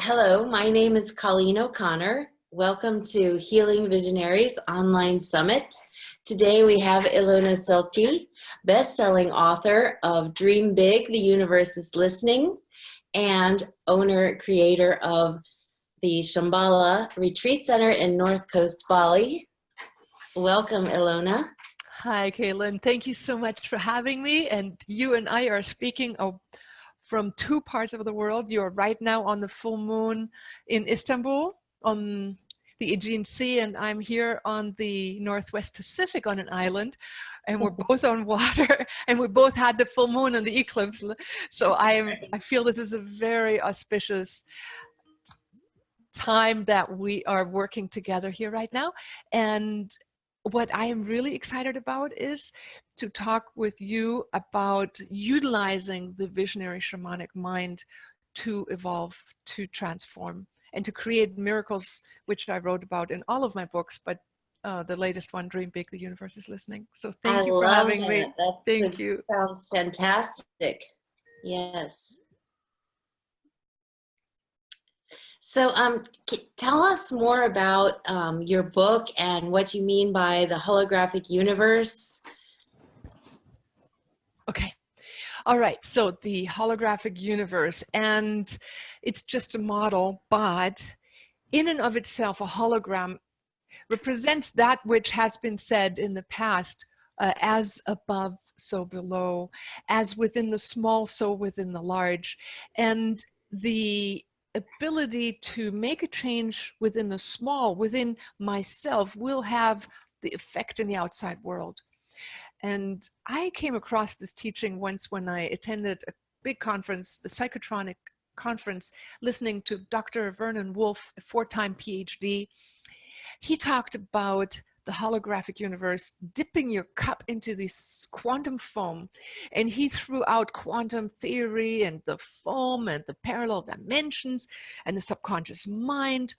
Hello, my name is Cailin O'Connor. Welcome to Healing Visionaries Online Summit. Today we have Ilona Selke, best-selling author of Dream Big, The Universe is Listening, and owner-creator of the Shambhala Retreat Center in North Coast, Bali. Welcome, Ilona. Hi, Cailin. Thank you so much for having me. And you and I are speaking from two parts of the world. You're right now on the full moon in Istanbul on the Aegean Sea, and I'm here on the Northwest Pacific on an island, and we're both on water, and we both had the full moon and the eclipse. So I feel this is a very auspicious time that we are working together here right now. And what I am really excited about is to talk with you about utilizing the visionary shamanic mind to evolve, to transform, and to create miracles, which I wrote about in all of my books, but the latest one, Dream Big, The Universe is Listening. So thank you for having me. Thank you. Sounds fantastic. Yes. So tell us more about your book and what you mean by the holographic universe. Okay. All right. So the holographic universe, and it's just a model, but in and of itself, a hologram represents that which has been said in the past, as above, so below, as within the small, so within the large. And the ability to make a change within the small, within myself, will have the effect in the outside world. And I came across this teaching once when I attended a big conference, the Psychotronic conference, listening to Dr. Vernon Wolf, a 4-time PhD. He talked about the holographic universe, dipping your cup into this quantum foam. And he threw out quantum theory and the foam and the parallel dimensions and the subconscious mind,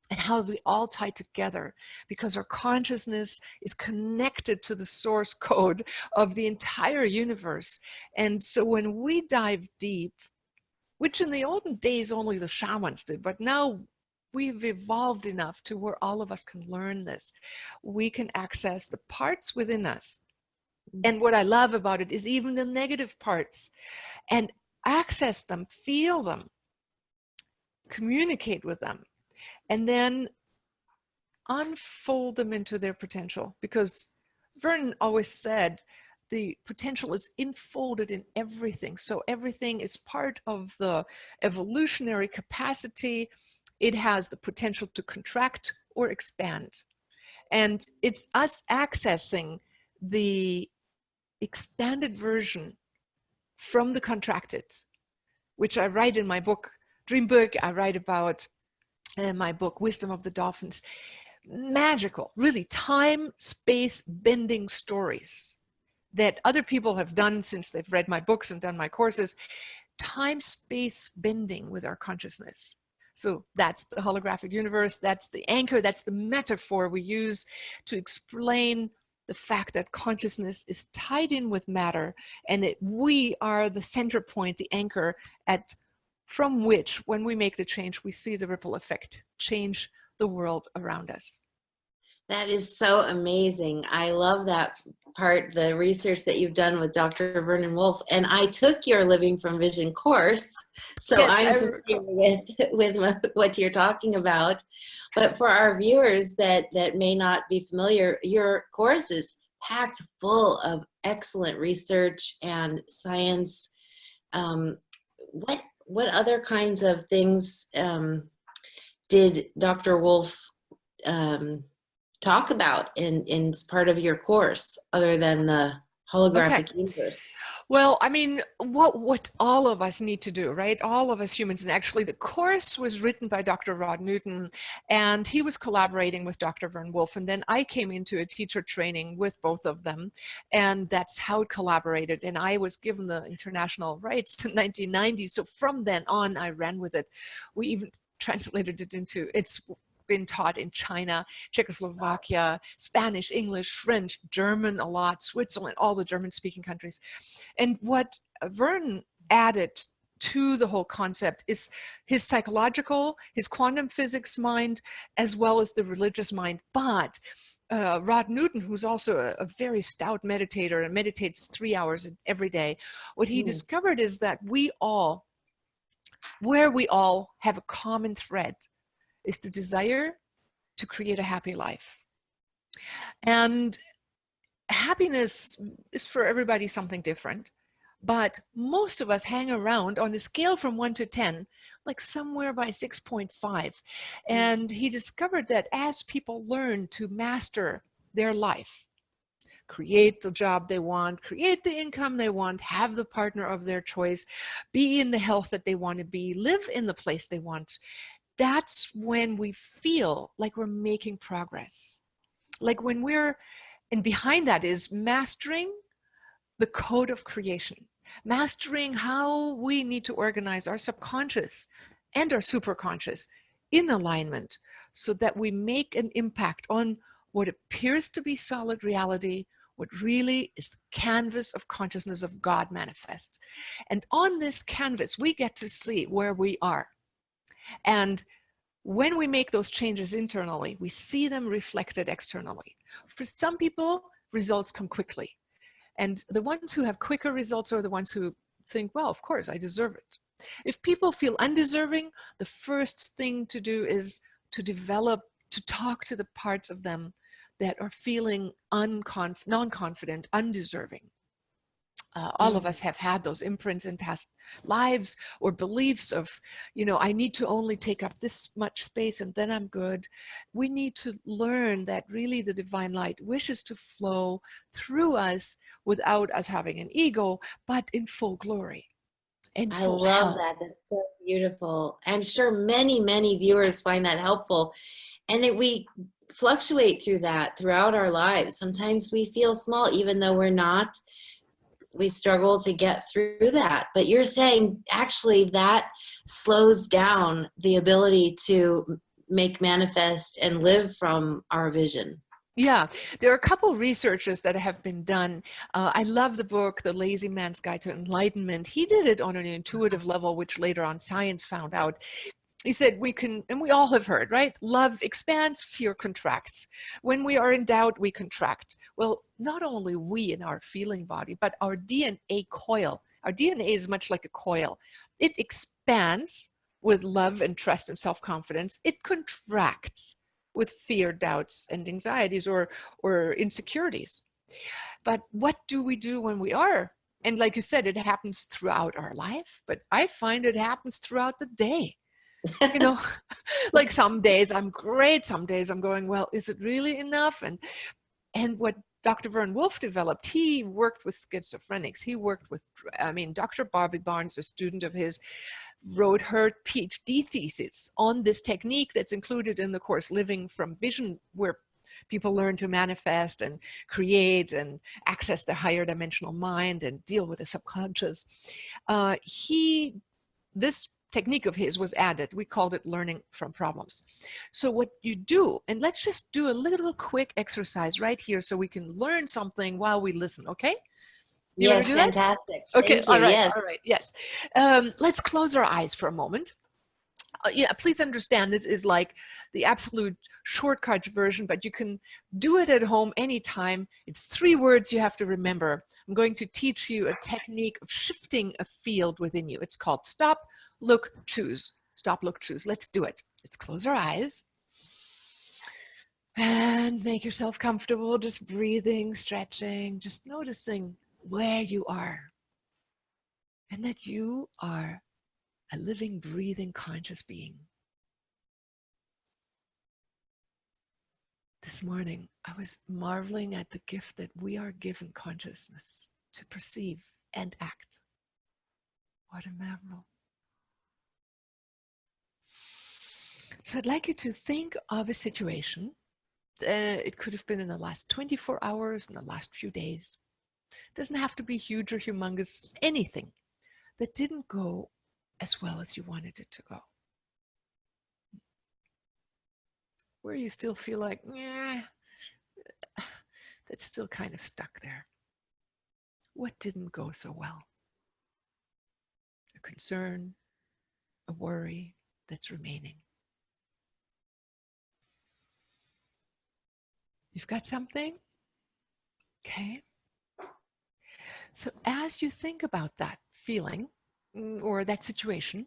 and how we all tie together because our consciousness is connected to the source code of the entire universe. And so when we dive deep, which in the olden days only the shamans did, but now we've evolved enough to where all of us can learn this. We can access the parts within us. And what I love about it is even the negative parts, and access them, feel them, communicate with them, and then unfold them into their potential. Because Vernon always said the potential is enfolded in everything. So everything is part of the evolutionary capacity. It has the potential to contract or expand. And it's us accessing the expanded version from the contracted, which I write in my book, Dream Big. I write about my book, Wisdom of the Dolphins. Magical, really time, space, bending stories that other people have done since they've read my books and done my courses. Time, space, bending with our consciousness. So that's the holographic universe. That's the anchor. That's the metaphor we use to explain the fact that consciousness is tied in with matter, and that we are the center point, the anchor from which, when we make the change, we see the ripple effect change the world around us. That is so amazing. I love that part, the research that you've done with Dr. Vernon Wolf. And I took your Living from Vision course, so yes, I'm familiar with what you're talking about. But for our viewers that may not be familiar, your course is packed full of excellent research and science. What other kinds of things did Dr. Wolf talk about in part of your course, other than the holographic universe? Well, I mean, what all of us need to do, right? All of us humans. And actually the course was written by Dr. Rod Newton, and he was collaborating with Dr. Vern Wolf. And then I came into a teacher training with both of them, and that's how it collaborated. And I was given the international rights in 1990. So from then on, I ran with it. We even translated it into, it's been taught in China, Czechoslovakia, Spanish, English, French, German a lot, Switzerland, all the German-speaking countries. And what Vern added to the whole concept is his psychological, his quantum physics mind, as well as the religious mind. But Rod Newton, who's also a very stout meditator and meditates 3 hours every day, what he discovered is that where we all have a common thread is the desire to create a happy life. And happiness is for everybody something different, but most of us hang around on a scale from 1 to 10, like somewhere by 6.5. And he discovered that as people learn to master their life, create the job they want, create the income they want, have the partner of their choice, be in the health that they want to be, live in the place they want, that's when we feel like we're making progress. Like when and behind that is mastering the code of creation, mastering how we need to organize our subconscious and our superconscious in alignment so that we make an impact on what appears to be solid reality, what really is the canvas of consciousness of God manifest. And on this canvas, we get to see where we are. And when we make those changes internally, we see them reflected externally. For some people, results come quickly. And the ones who have quicker results are the ones who think, well, of course, I deserve it. If people feel undeserving, the first thing to do is to talk to the parts of them that are feeling non-confident, undeserving. All of us have had those imprints in past lives or beliefs of, I need to only take up this much space and then I'm good. We need to learn that really the divine light wishes to flow through us without us having an ego, but in full glory. I love that. That's so beautiful. I'm sure many, many viewers find that helpful. And we fluctuate through that throughout our lives. Sometimes we feel small, even though we're not. We struggle to get through that. But you're saying actually that slows down the ability to make manifest and live from our vision. Yeah, there are a couple researches that have been done. I love the book, The Lazy Man's Guide to Enlightenment. He did it on an intuitive level, which later on science found out. He said we can, and we all have heard, right? Love expands, fear contracts. When we are in doubt, we contract. Well, not only we in our feeling body, but our DNA coil. Our DNA is much like a coil. It expands with love and trust and self-confidence. It contracts with fear, doubts, and anxieties or insecurities. But what do we do when we are? And like you said, it happens throughout our life, but I find it happens throughout the day. Like some days I'm great, some days I'm going, well, is it really enough? And what Dr. Vern Wolf developed, he worked with schizophrenics. He worked with, Dr. Bobby Barnes, a student of his, wrote her PhD thesis on this technique that's included in the course, Living from Vision, where people learn to manifest and create and access the higher dimensional mind and deal with the subconscious. This technique of his was added. We called it learning from problems. So what you do, and let's just do a little quick exercise right here so we can learn something while we listen, okay? You yes, fantastic. Okay, all right, yes. All right, yes. Let's close our eyes for a moment. Yeah, please understand this is like the absolute shortcut version, but you can do it at home anytime. It's 3 words you have to remember. I'm going to teach you a technique of shifting a field within you. It's called stop, look, choose. Stop, look, choose. Let's do it. Let's close our eyes and make yourself comfortable, just breathing, stretching, just noticing where you are and that you are a living, breathing, conscious being. This morning, I was marveling at the gift that we are given consciousness to perceive and act. What a marvel. So I'd like you to think of a situation. It could have been in the last 24 hours, in the last few days. It doesn't have to be huge or humongous, anything that didn't go as well as you wanted it to go. Where you still feel like, yeah, that's still kind of stuck there. What didn't go so well? a concern, a worry that's remaining. You've got something? Okay. So as you think about that feeling or that situation,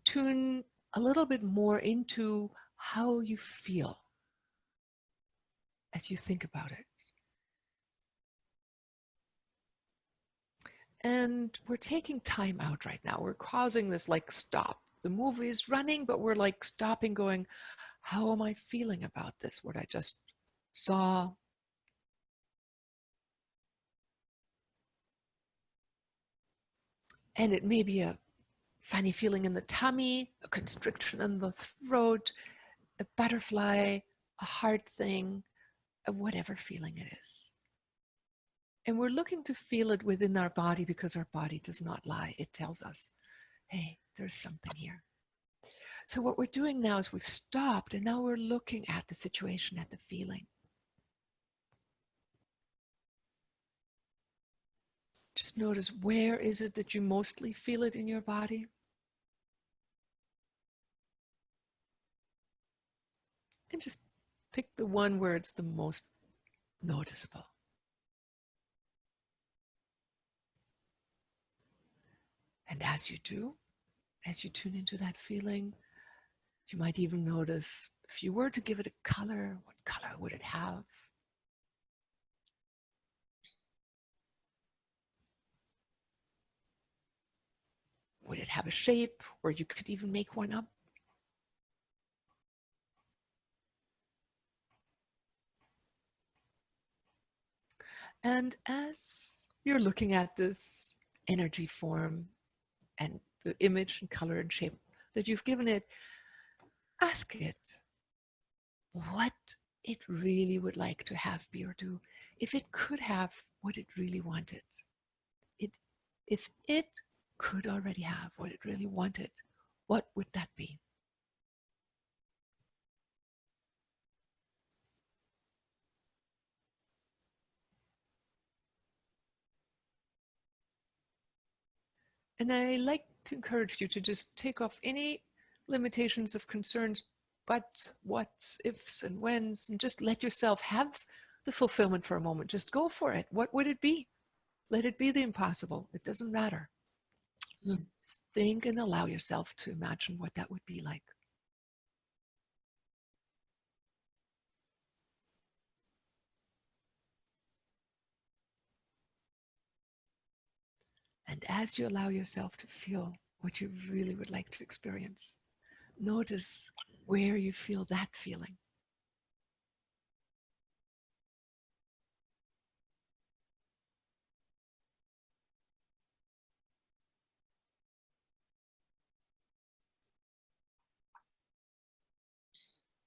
tune a little bit more into how you feel as you think about it. And we're taking time out right now. We're causing this like stop. The movie is running, but we're like stopping, going, how am I feeling about this? What I just saw. And it may be a funny feeling in the tummy, a constriction in the throat, a butterfly, a heart thing, whatever feeling it is. And we're looking to feel it within our body because our body does not lie. It tells us, hey, there's something here. So what we're doing now is we've stopped and now we're looking at the situation, at the feeling. Just notice, where is it that you mostly feel it in your body? And just pick the one where it's the most noticeable. And as you do, as you tune into that feeling, you might even notice, if you were to give it a color, what color would it have? Would it have a shape, or you could even make one up? And as you're looking at this energy form and the image and color and shape that you've given it, ask it what it really would like to have, be, or do. If it could have what it really wanted, if it could already have what it really wanted, what would that be? And I like to encourage you to just take off any limitations of concerns, but, what's, ifs, and whens, and just let yourself have the fulfillment for a moment. Just go for it. What would it be? Let it be the impossible. It doesn't matter. Just think and allow yourself to imagine what that would be like. And as you allow yourself to feel what you really would like to experience, notice where you feel that feeling.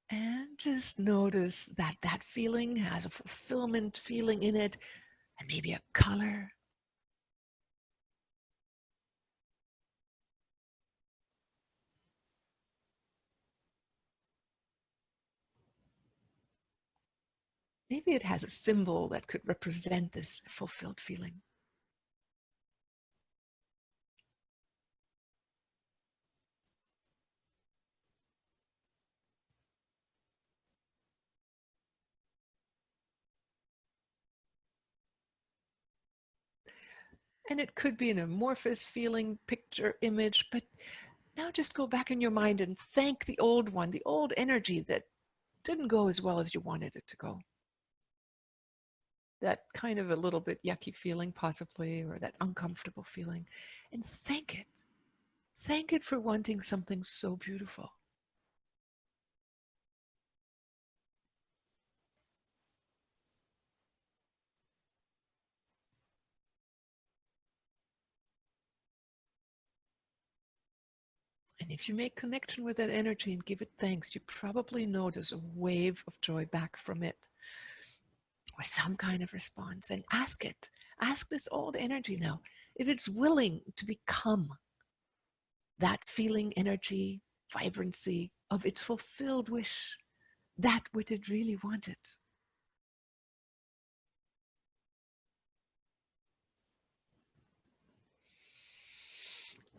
And just notice that that feeling has a fulfillment feeling in it, and maybe a color. Maybe it has a symbol that could represent this fulfilled feeling. And it could be an amorphous feeling, picture, image, but now just go back in your mind and thank the old one, the old energy that didn't go as well as you wanted it to go. That kind of a little bit yucky feeling possibly, or that uncomfortable feeling, and thank it. Thank it for wanting something so beautiful. And if you make connection with that energy and give it thanks, you probably notice a wave of joy back from it, or some kind of response. And ask it. Ask this old energy now if it's willing to become that feeling, energy, vibrancy of its fulfilled wish, that which it really wanted.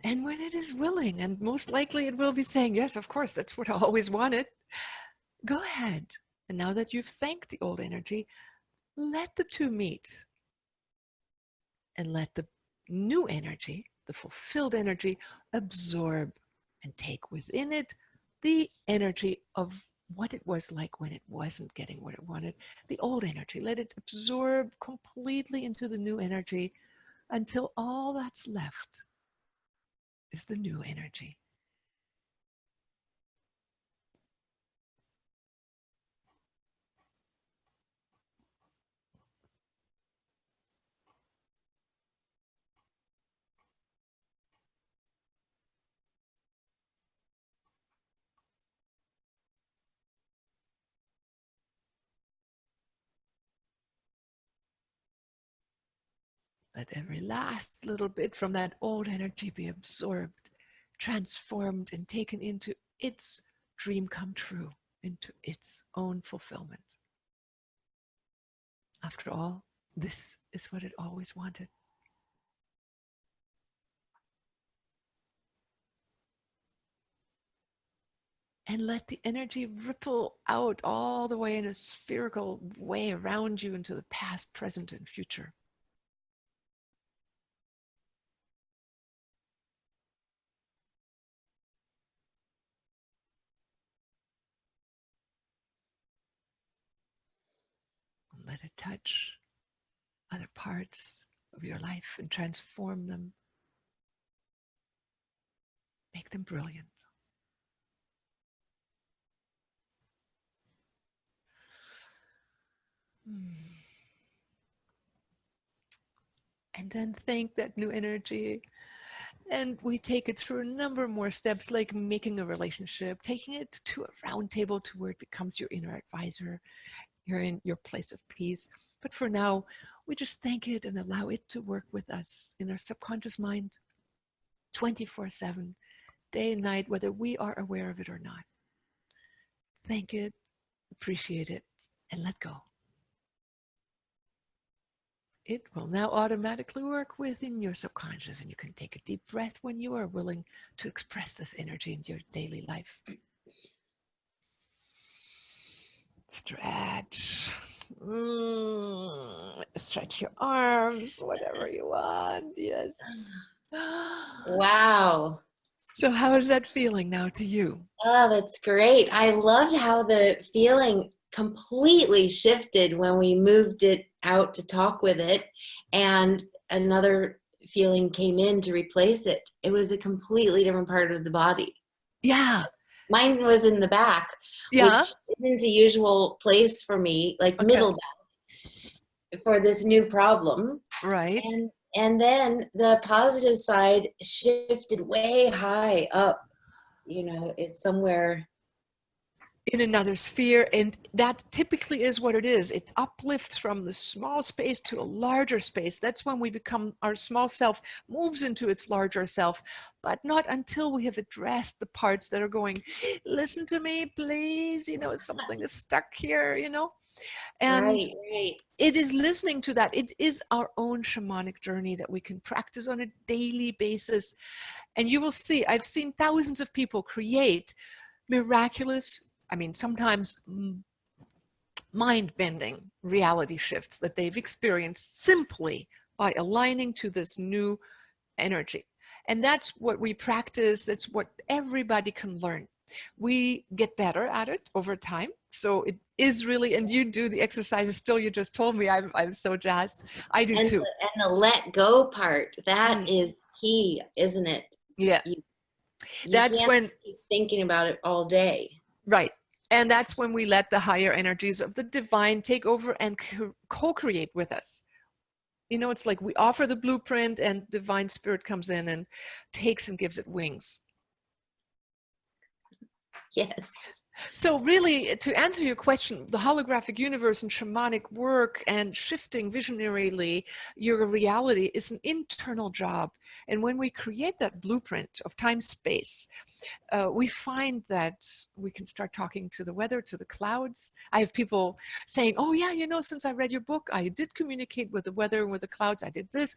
And when it is willing, and most likely it will be saying, yes, of course, that's what I always wanted, go ahead. And now that you've thanked the old energy, let the two meet and let the new energy, the fulfilled energy, absorb and take within it the energy of what it was like when it wasn't getting what it wanted, the old energy. Let it absorb completely into the new energy until all that's left is the new energy. Let every last little bit from that old energy be absorbed, transformed, and taken into its dream come true, into its own fulfillment. After all, this is what it always wanted. And let the energy ripple out all the way in a spherical way around you into the past, present, and future. And let it touch other parts of your life and transform them. Make them brilliant. And then thank that new energy. And we take it through a number more steps, like making a relationship, taking it to a round table to where it becomes your inner advisor. You're in your place of peace. But for now, we just thank it and allow it to work with us in our subconscious mind 24/7, day and night, whether we are aware of it or not. Thank it, appreciate it, and let go. It will now automatically work within your subconscious, and you can take a deep breath when you are willing to express this energy in your daily life. Stretch. Stretch your arms, whatever you want. Yes. Wow. So how is that feeling now to you? Oh, that's great. I loved how the feeling completely shifted when we moved it out to talk with it, and another feeling came in to replace it. It was a completely different part of the body. Yeah. Mine was in the back, Yeah. which isn't a usual place for me, like Okay. middle back, for this new problem. Right. And then the positive side shifted way high up. You know, it's somewhere In another sphere, and that typically is what it is. It uplifts from the small space to a larger space. That's when we become, our small self moves into its larger self, but not until we have addressed the parts that are going, listen to me, please, something is stuck here, and right. it is listening to that. It is our own shamanic journey that we can practice on a daily basis. And you will see, I've seen thousands of people create miraculous, sometimes mind-bending reality shifts that they've experienced simply by aligning to this new energy. And that's what we practice. That's what everybody can learn. We get better at it over time. So it is really, and you do the exercises still, you just told me, I'm so jazzed. I do too. And the let go part, that is key, isn't it? Yeah. You That's can't when keep thinking about it all day. Right. And that's when we let the higher energies of the divine take over and co-create with us. It's like we offer the blueprint and divine spirit comes in and takes and gives it wings. Yes. So really, to answer your question, the holographic universe and shamanic work and shifting visionarily your reality is an internal job. And when we create that blueprint of time-space, we find that we can start talking to the weather, to the clouds. I have people saying, oh yeah, since I read your book, I did communicate with the weather and with the clouds. I did this.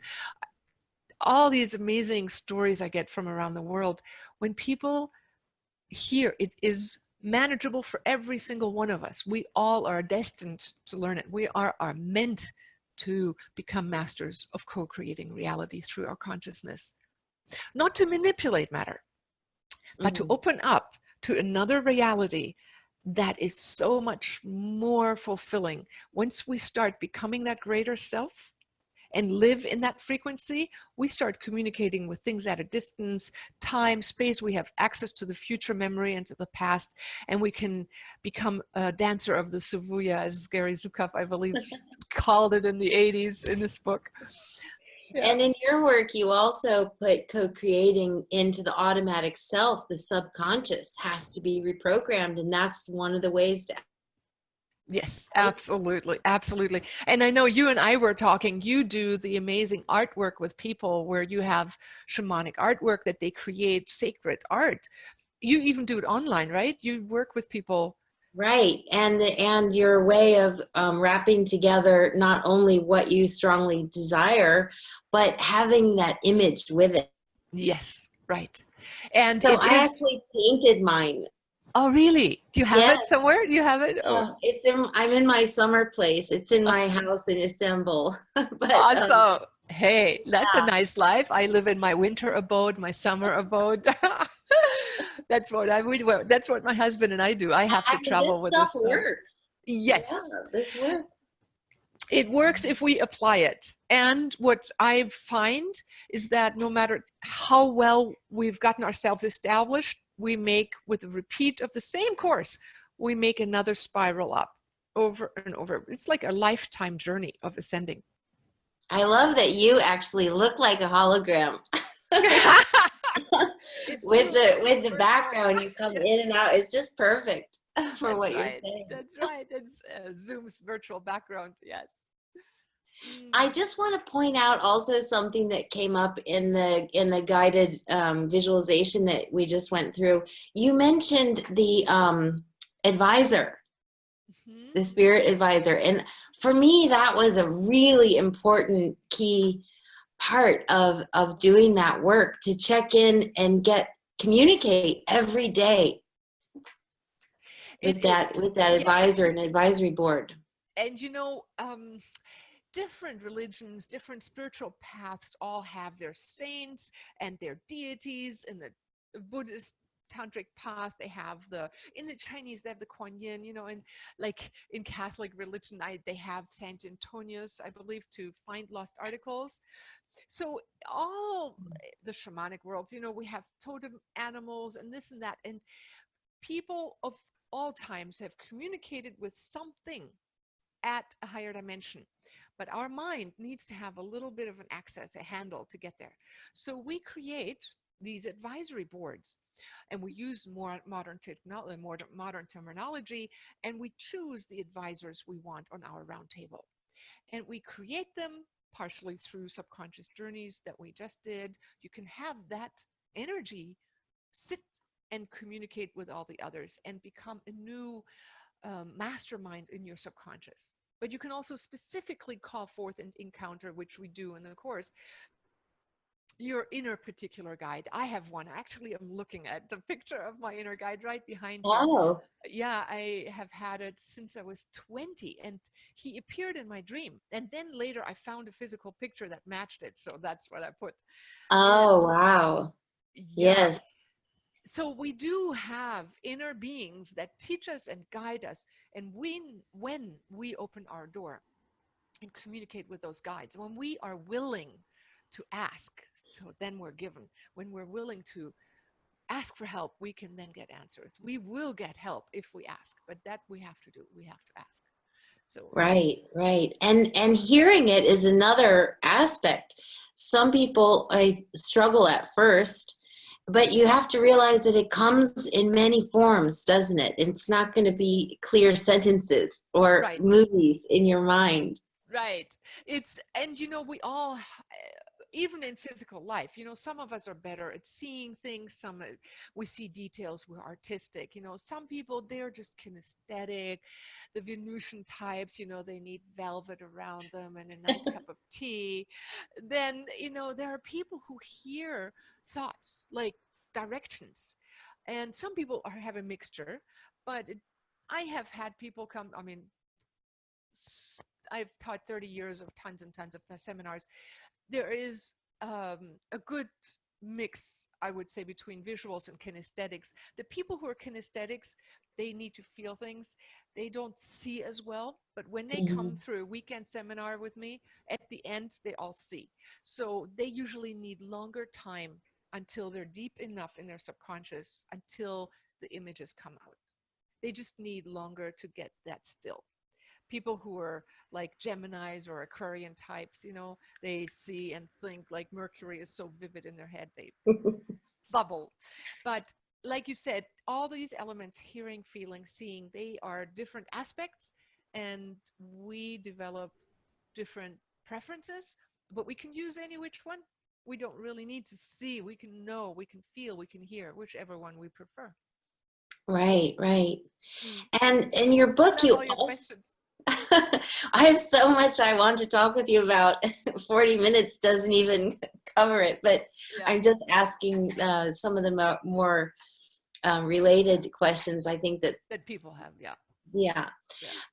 all these amazing stories I get from around the world, when people hear it is manageable for every single one of us, we all are destined to learn it. We are meant to become masters of co-creating reality through our consciousness. Not to manipulate matter, but to open up to another reality that is so much more fulfilling. Once we start becoming that greater self and live in that frequency, we start communicating with things at a distance, time, space. We have access to the future memory and to the past, and we can become a dancer of the Savuya, as Gary Zukav, I believe, called it in the 80s in this book. Yeah. And in your work, you also put co-creating into the automatic self. The subconscious has to be reprogrammed, and that's one of the ways to. Yes, absolutely. Absolutely. And I know you and I were talking, you do the amazing artwork with people where you have shamanic artwork that they create sacred art. You even do it online, right? You work with people. Right. And your way of wrapping together not only what you strongly desire, but having that image with it. Yes, right. And so I actually painted mine. Oh, really? Do you have it somewhere? Do you have it? Oh. I'm in my summer place. It's in my house in Istanbul. But, awesome. Hey, that's a nice life. I live in my winter abode, my summer abode. That's what I would. That's what my husband and I do. I have to travel with this. Works. Yes. Yeah, this works. It works if we apply it. And what I find is that no matter how well we've gotten ourselves established, we make, with a repeat of the same course, we make another spiral up over and over. It's like a lifetime journey of ascending. I love that you actually look like a hologram. with the background, you come in and out. It's just perfect for what you're saying. That's right. It's Zoom's virtual background. Yes. I just want to point out also something that came up in the guided visualization that we just went through. You mentioned the advisor, the spirit advisor, and for me that was a really important key part of doing that work, to check in and communicate every day with that advisor and advisory board. And you know, different religions, different spiritual paths all have their saints and their deities. In the Buddhist tantric path, they have in the Chinese, they have the Kuan Yin, you know, and like in Catholic religion, they have Saint Antonius, I believe, to find lost articles. So all the shamanic worlds, you know, we have totem animals and this and that, and people of all times have communicated with something at a higher dimension. But our mind needs to have a little bit of an access, a handle to get there. So we create these advisory boards, and we use more modern technology, more modern terminology, and we choose the advisors we want on our roundtable. And we create them partially through subconscious journeys that we just did. You can have that energy sit and communicate with all the others and become a new mastermind in your subconscious. But you can also specifically call forth and encounter, which we do in the course, your inner particular guide. I have one. Actually, I'm looking at the picture of my inner guide right behind you. Oh. Yeah, I have had it since I was 20, and he appeared in my dream. And then later I found a physical picture that matched it. So that's what I put. Oh, wow. Yeah. Yes. So we do have inner beings that teach us and guide us. And when we open our door and communicate with those guides, when we are willing to ask, so then we're given. When we're willing to ask for help, we can then get answered. We will get help if we ask, but that we have to do. We have to ask. So right. And hearing it is another aspect. Some people struggle at first, but you have to realize that it comes in many forms, doesn't it? It's not going to be clear sentences or movies in your mind. Right. And you know, we all even in physical life, some of us are better at seeing things. Some we see details, we're artistic. Some people, they're just kinesthetic. The Venusian types, they need velvet around them and a nice cup of tea. Then, there are people who hear thoughts like directions. And some people have a mixture, but I have had people come, I've taught 30 years of tons and tons of seminars. There is a good mix, I would say, between visuals and kinesthetics. The people who are kinesthetics, they need to feel things. They don't see as well, but when they come through a weekend seminar with me, at the end, they all see. So they usually need longer time until they're deep enough in their subconscious, until the images come out. They just need longer to get that still. People who are like Geminis or Aquarian types, they see and think like Mercury is so vivid in their head, they bubble. But like you said, all these elements, hearing, feeling, seeing, they are different aspects, and we develop different preferences, but we can use any which one. We don't really need to see. We can know, we can feel, we can hear, whichever one we prefer. Right. And in your book, you all your questions. I have so much I want to talk with you about. 40 minutes doesn't even cover it, but yeah. I'm just asking some of the more related questions I think that people have. Yeah.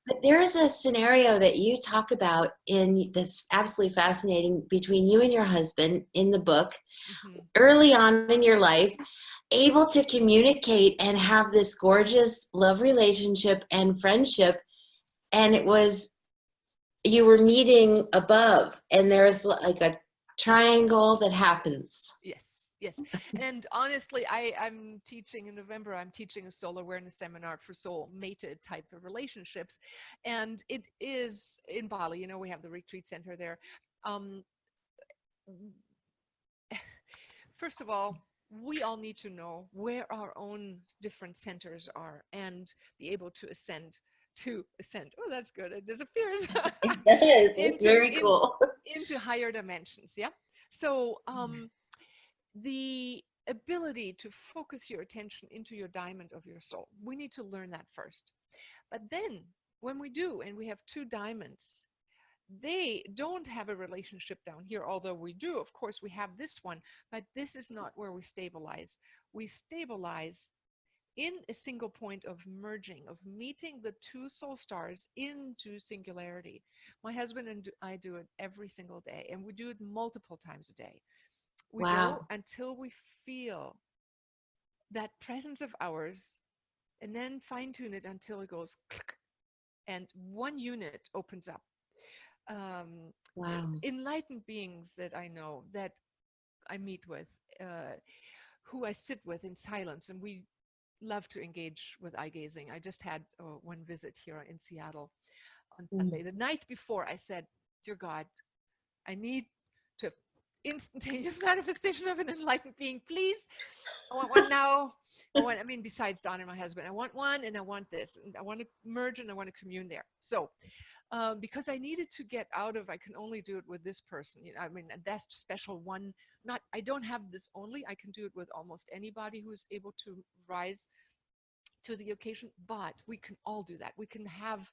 But there's a scenario that you talk about that's absolutely fascinating between you and your husband in the book. Early on in your life, able to communicate and have this gorgeous love relationship and friendship. And it was, you were meeting above, and there's like a triangle that happens. Yes. And honestly, I'm teaching in November, I'm teaching a soul awareness seminar for soul mated type of relationships. And it is in Bali, we have the retreat center there. First of all, we all need to know where our own different centers are and be able to ascend. Oh, that's good. It disappears. It does. It's very cool. Into higher dimensions. Yeah. So, the ability to focus your attention into your diamond of your soul, we need to learn that first. But then when we do, and we have two diamonds, they don't have a relationship down here, although we do, of course, we have this one, but this is not where we stabilize. We stabilize in a single point of merging, of meeting the two soul stars into singularity. My husband and I do it every single day, and we do it multiple times a day. We go until we feel that presence of ours, and then fine tune it until it goes click, and one unit opens up. Enlightened beings that I know, that I meet with, who I sit with in silence, and we love to engage with eye gazing. I just had one visit here in Seattle on Sunday. The night before, I said, "Dear God, I need to have instantaneous manifestation of an enlightened being, please. I want one now. Besides Don and my husband, I want one, and I want this, and I want to merge, and I want to commune there." So, because I needed to get out of, I can only do it with this person. That's special one. I don't have this only. I can do it with almost anybody who's able to rise to the occasion, but we can all do that. We can have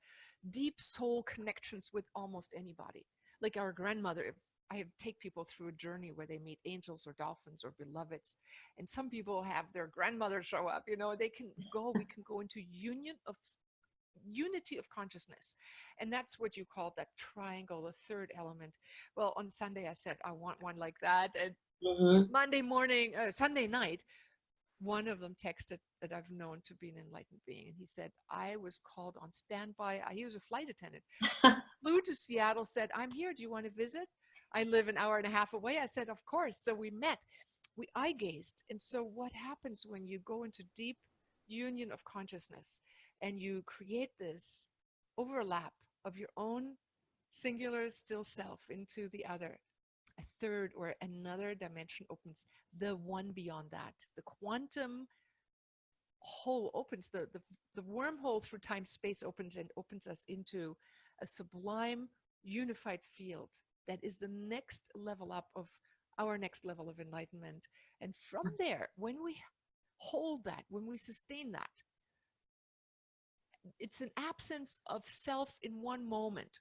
deep soul connections with almost anybody. Like our grandmother, I take people through a journey where they meet angels or dolphins or beloveds, and some people have their grandmother show up. We can go into unity of consciousness, and that's what you call that triangle, the third element. Well, on Sunday I said I want one like that, and Sunday night, one of them texted that I've known to be an enlightened being, and he said, I was called on standby. He was a flight attendant. Flew to Seattle, said, "I'm here. Do you want to visit? I live an hour and a half away." I said, "Of course." So we met. We eye gazed. And so what happens when you go into deep union of consciousness and you create this overlap of your own singular still self into the other? A third or another dimension opens, the one beyond that. The quantum hole opens, the wormhole through time space opens, and opens us into a sublime unified field that is the next level up of our next level of enlightenment. And from there, when we hold that, when we sustain that, it's an absence of self in one moment.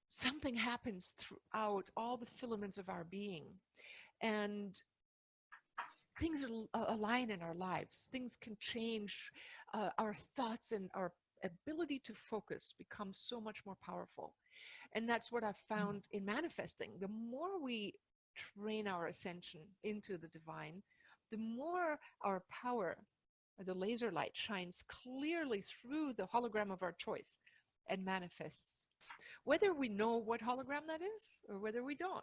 Something happens throughout all the filaments of our being, and things align in our lives. Things can change. Our thoughts and our ability to focus becomes so much more powerful. And that's what I've found in manifesting. The more we train our ascension into the divine, the more our power, the laser light, shines clearly through the hologram of our choice and manifests. Whether we know what hologram that is or whether we don't.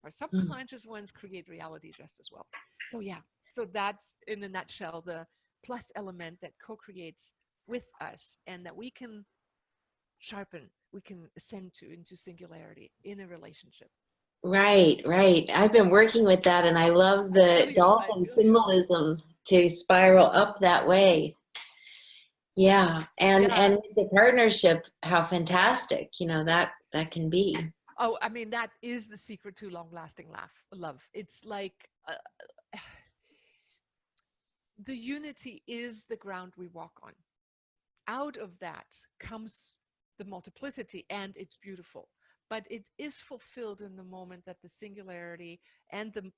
Our subconscious ones create reality just as well. So yeah, so that's in a nutshell the plus element that co-creates with us and that we can sharpen, we can ascend to into singularity in a relationship. Right, right. I've been working with that, and I love the dolphin symbolism to spiral up that way. Yeah, and the partnership, how fantastic, you know, that can be. Oh, I mean, that is the secret to long-lasting love. It's like the unity is the ground we walk on. Out of that comes the multiplicity, and it's beautiful. But it is fulfilled in the moment that the singularity and the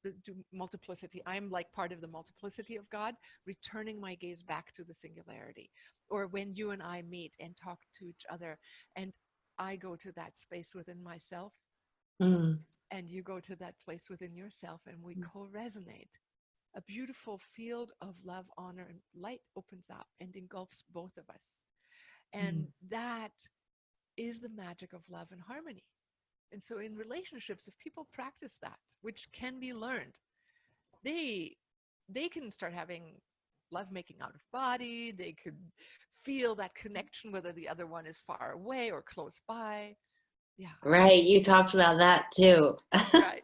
multiplicity, I'm like part of the multiplicity of God, returning my gaze back to the singularity. Or when you and I meet and talk to each other, and I go to that space within myself, and you go to that place within yourself, and we co-resonate. A beautiful field of love, honor, and light opens up and engulfs both of us. And that is the magic of love and harmony. And so in relationships, if people practice that, which can be learned, they can start having love making out of body. They could feel that connection, whether the other one is far away or close by. Yeah. Right. You talked about that too. Right.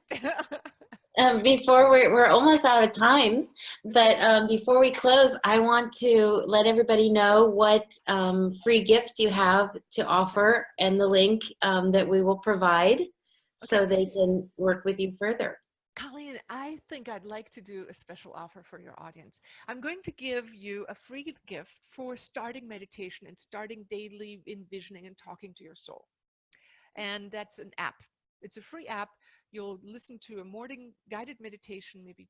Before we're almost out of time, but before we close, I want to let everybody know what free gift you have to offer and the link that we will provide so they can work with you further. Cailin, I think I'd like to do a special offer for your audience. I'm going to give you a free gift for starting meditation and starting daily envisioning and talking to your soul. And that's an app. It's a free app. You'll listen to a morning guided meditation, maybe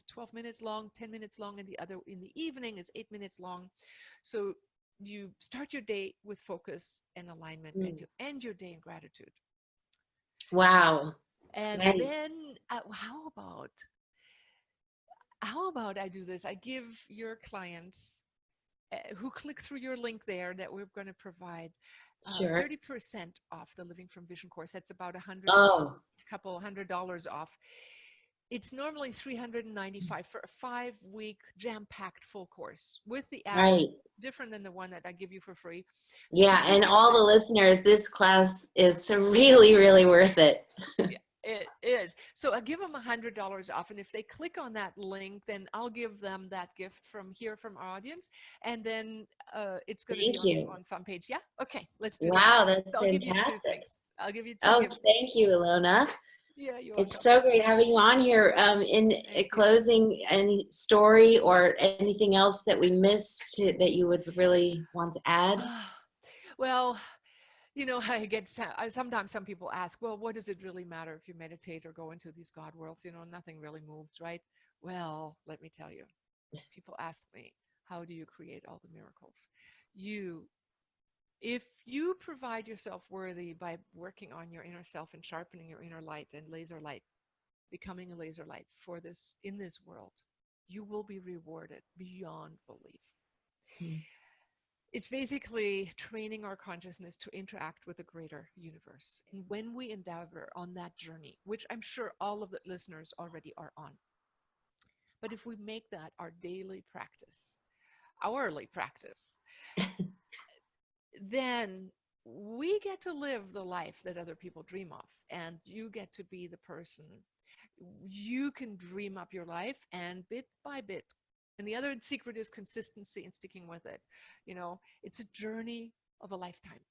12 minutes long, 10 minutes long, and the other in the evening is 8 minutes long. So you start your day with focus and alignment, and you end your day in gratitude. Wow. And then how about I do this? I give your clients who click through your link there that we're going to provide 30% off the Living from Vision course. That's about couple $100 off. It's normally $395 for a 5-week jam-packed full course with the app, different than the one that I give you for free. So yeah, and all the listeners, this class is really, really worth it. Yeah, it is. So I'll give them $100 off, and if they click on that link, then I'll give them that gift from our audience, and then it's going to be on some page. Yeah, okay, let's do that. Wow, that's so fantastic. I'll give you two gifts. Thank you, Ilona. Yeah, you're welcome. It's so great having you on here. In closing, any story or anything else that we missed that you would really want to add? Well, you know, sometimes some people ask, well, what does it really matter if you meditate or go into these God worlds? You know, nothing really moves, right? Well, let me tell you, people ask me, how do you create all the miracles? If you provide yourself worthy by working on your inner self and sharpening your inner light and laser light, becoming a laser light in this world, you will be rewarded beyond belief. It's basically training our consciousness to interact with the greater universe. And when we endeavor on that journey, which I'm sure all of the listeners already are on, but if we make that our daily practice, hourly practice, then we get to live the life that other people dream of. And you get to be the person. You can dream up your life, and bit by bit. And the other secret is consistency and sticking with it. You know, it's a journey of a lifetime.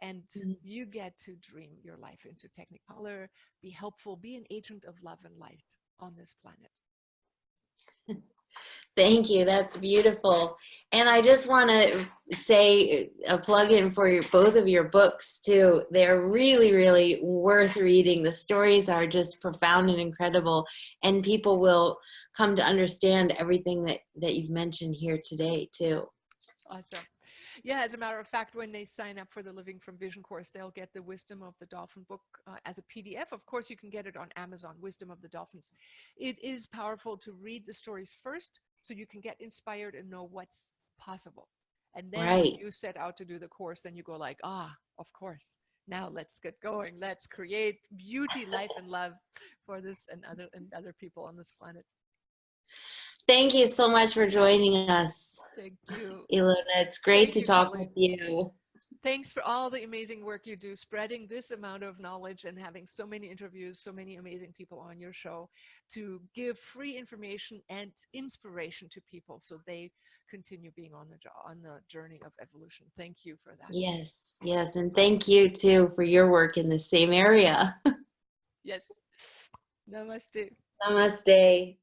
and you get to dream your life into Technicolor, be helpful, be an agent of love and light on this planet. Thank you. That's beautiful. And I just want to say a plug-in for both of your books too. They're really, really worth reading. The stories are just profound and incredible, and people will come to understand everything that you've mentioned here today too. Awesome. Yeah, as a matter of fact, when they sign up for the Living from Vision course, they'll get the Wisdom of the Dolphin book as a PDF. Of course, you can get it on Amazon, Wisdom of the Dolphins. It is powerful to read the stories first so you can get inspired and know what's possible. And then when you set out to do the course, then you go like, of course. Now let's get going. Let's create beauty, life, and love for this and other people on this planet. Thank you so much for joining us. Thank you. Ilona, it's great to talk with you. Thanks for all the amazing work you do, spreading this amount of knowledge and having so many interviews, so many amazing people on your show to give free information and inspiration to people so they continue being on the journey of evolution. Thank you for that. Yes, yes, and thank you too for your work in the same area. Yes. Namaste. Namaste.